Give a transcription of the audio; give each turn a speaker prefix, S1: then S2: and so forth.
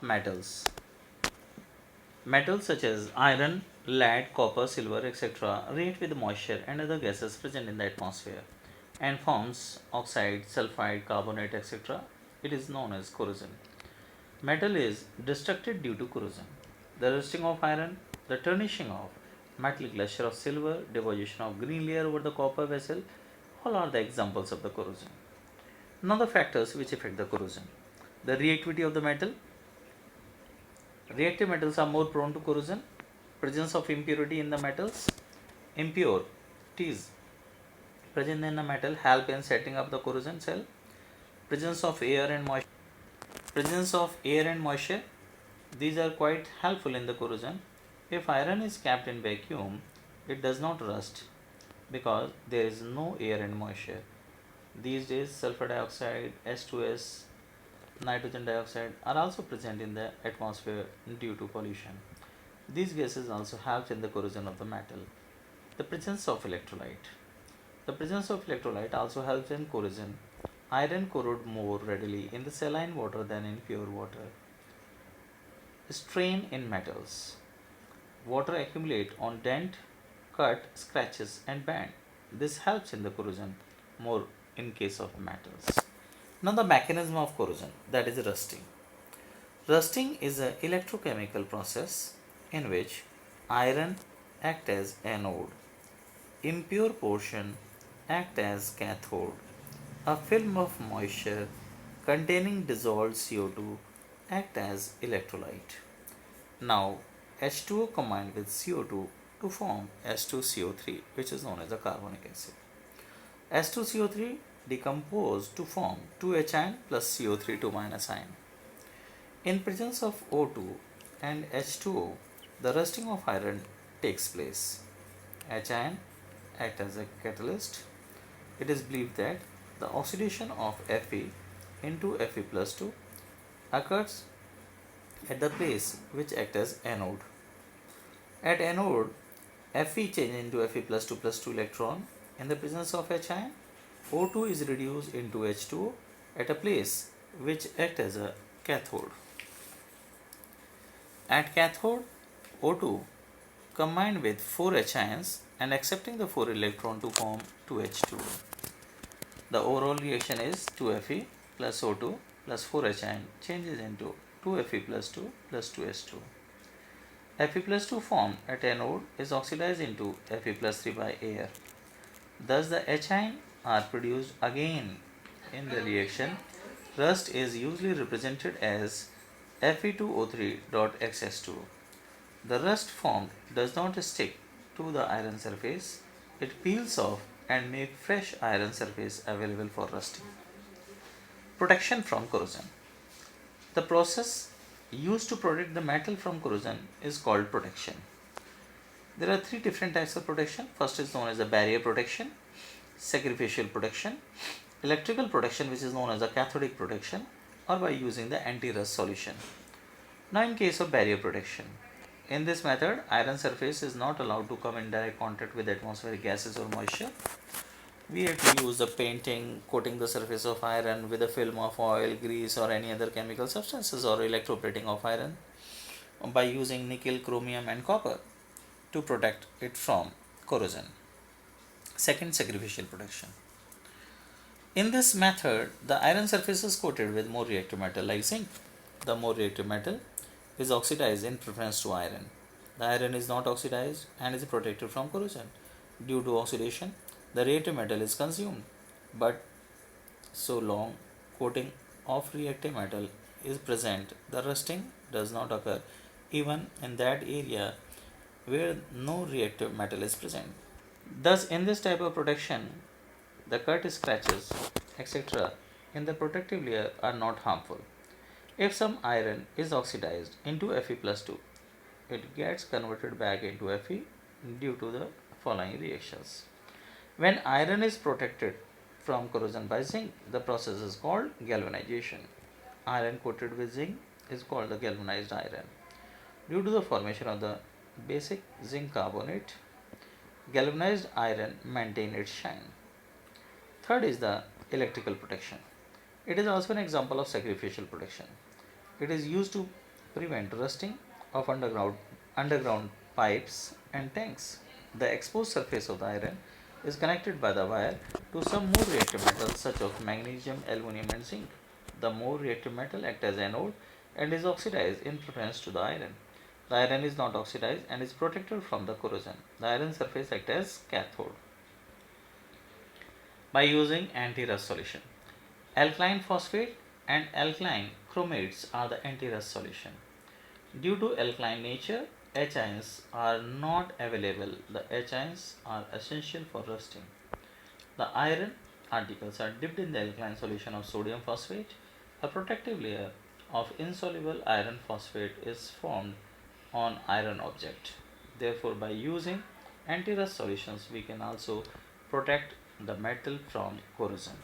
S1: Metals. Metals such as iron, lead, copper, silver, etc. react with moisture and other gases present in the atmosphere and forms oxide, sulfide, carbonate, etc. It is known as corrosion. Metal is destructed due to corrosion. The rusting of iron, the tarnishing of metallic luster of silver, deposition of green layer over the copper vessel, all are the examples of the corrosion. Now the factors which affect the corrosion. The reactivity of the metal. Reactive metals are more prone to corrosion. Presence of impurity in the metals. Impurities present in the metal help in setting up the corrosion cell. Presence of air and moisture. Presence of air and moisture. These are quite helpful in the corrosion. If iron is kept in vacuum, it does not rust because there is no air and moisture. These days, sulfur dioxide, H2S, nitrogen dioxide are also present in the atmosphere due to pollution. These gases also help in the corrosion of the metal. The presence of electrolyte. The presence of electrolyte also helps in corrosion. Iron corrode more readily in the saline water than in pure water. Strain in metals. Water accumulate on dent, cut, scratches and bend. This helps in the corrosion more in case of metals. Now the mechanism of corrosion, that is rusting. Rusting is an electrochemical process in which iron act as anode, impure portion act as cathode, a film of moisture containing dissolved CO2 act as electrolyte. Now H2O combined with CO2 to form H2CO3, which is known as a carbonic acid. H2CO3 decomposed to form 2H ion plus CO3 2 minus ion. In presence of O2 and H2O, the rusting of iron takes place. H ion act as a catalyst. It is believed that the oxidation of Fe into Fe plus 2 occurs at the place which act as anode. At anode, Fe changes into Fe plus 2 electron. In the presence of H ion, O2 is reduced into H2O at a place which act as a cathode. At cathode, O2 combined with 4 H ions and accepting the 4 electron to form 2H2O. The overall reaction is 2Fe plus O2 plus 4H ion changes into 2Fe plus 2 plus 2H2. Fe plus 2 formed at anode is oxidized into Fe plus 3 by air. Thus the H ion are produced again in the reaction. Rust is usually represented as Fe2O3.XS2. The rust formed does not stick to the iron surface. It peels off and makes fresh iron surface available for rusting. Protection from corrosion. The process used to protect the metal from corrosion is called protection. There are three different types of protection. First is known as a barrier protection, sacrificial protection, electrical protection, which is known as a cathodic protection, or by using the anti-rust solution. Now in case of barrier protection, in this method iron surface is not allowed to come in direct contact with atmospheric gases or moisture. We have to use the painting, coating the surface of iron with a film of oil, grease or any other chemical substances, or electroplating of iron by using nickel, chromium and copper to protect it from corrosion. Second, sacrificial protection. In this method, the iron surface is coated with more reactive metal like zinc. The more reactive metal is oxidized in preference to iron. The iron is not oxidized and is protected from corrosion. Due to oxidation, the reactive metal is consumed, but so long coating of reactive metal is present, the rusting does not occur even in that area where no reactive metal is present. Thus, in this type of protection, the cut, scratches, etc. in the protective layer are not harmful. If some iron is oxidized into Fe plus 2, it gets converted back into Fe due to the following reactions. When iron is protected from corrosion by zinc, the process is called galvanization. Iron coated with zinc is called the galvanized iron. Due to the formation of the basic zinc carbonate, galvanized iron maintains its shine. Third is the electrical protection. It is also an example of sacrificial protection. It is used to prevent rusting of underground pipes and tanks. The exposed surface of the iron is connected by the wire to some more reactive metals such as magnesium, aluminum and zinc. The more reactive metal act as anode and is oxidized in preference to the iron. The iron is not oxidized and is protected from the corrosion. The iron surface acts as cathode. By using anti-rust solution. Alkaline phosphate and alkaline chromates are the anti-rust solution. Due to alkaline nature, H ions are not available. The H ions are essential for rusting. The iron particles are dipped in the alkaline solution of sodium phosphate. A protective layer of insoluble iron phosphate is formed on iron object. Therefore, by using anti-rust solutions, we can also protect the metal from corrosion.